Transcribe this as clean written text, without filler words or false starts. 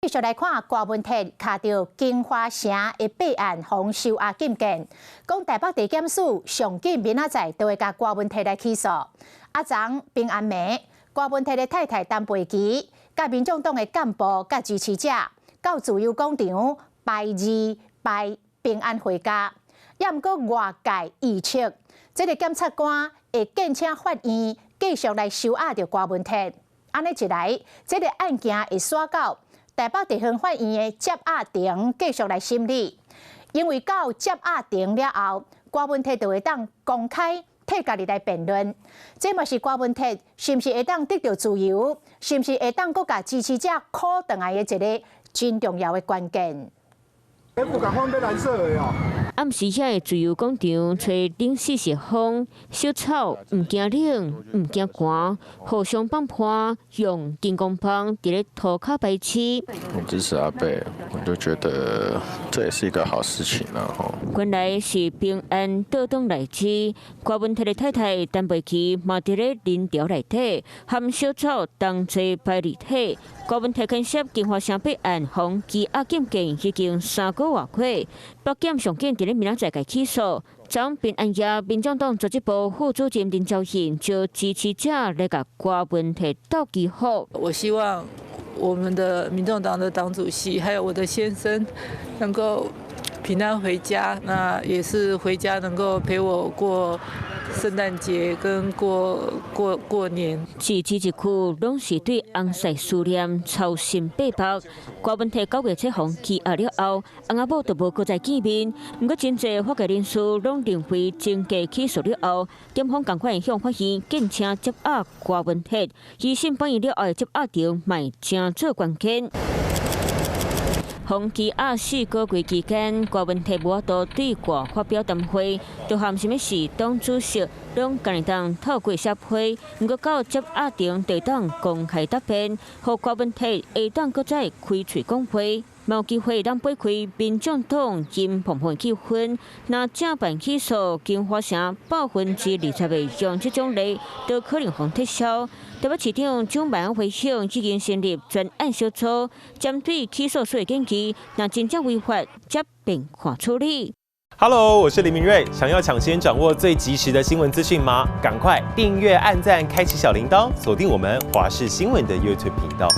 继续来看郭文泰卡到金华城的备案防收押禁见，讲台北地检署上紧明仔载就会甲郭文泰来起诉。昨平安暝，郭文泰的太太陈培琪，甲民众党的干部甲支持者到自由广场拜日拜平安回家，也毋过外界预测，这个检察官会建请法院继续来收押着郭文泰。安尼一来，这个案件会刷到台北地方法院的接押庭继续来审理。因为到接押庭了后，郭文泰就会当公开替家己来辩论。这嘛是郭文泰是毋是会当得到自由，是毋是会当搁甲支持者靠倒来的一个真重要的关键。不敢放要蓝色的哦。暗时遐的自由广场，吹冷四十风，小草唔惊冷，唔惊寒，互相帮伴，用金光棒伫咧涂骹白漆。我支持阿伯，我就觉得这也是一个好事情了吼。原来是平安倒档来之，郭文泰的太太陈培琪嘛伫咧人潮内底，含小草同齐排立体。郭文泰牵涉金华城备案防羁押禁见已经3个月过，北检上紧伫咧明仔载起诉。昨平安夜，民众党组织部副主任林昭宪就支持者来甲郭文泰斗旗号。我希望我们的民众党的党主席还有我的先生能够平安回家，那也是回家能够陪我过圣诞节跟过年。自治一区拢是对翁婿思念操心背包。郭文泰9月7号羁押了后，翁仔某就无搁再见面。不过真侪法界人士拢认为，经过起诉了后，检方赶快向法院建请接押郭文泰，以审判完了后的接押庭卖正做关键。防羁押4个月期间，郭文泰无法度对外发表谈话，就含什么事党主席拢家己当透过协会，不过到接押庭就当公开答辩，互郭文泰会当搁再开嘴讲话。冇机会当避开民众党因碰碰气氛，那正办起诉金华城20%的用这种例，都可能会撤销。台北市长蒋万安回响，已经成立专案小组，针对起诉所的建议，那真正违法，接并看处理。Hello， 我是林明瑞。想要抢先掌握最及时的新闻资讯吗？赶快订阅、按赞、开启小铃铛，锁定我们华视新闻的 YouTube 频道。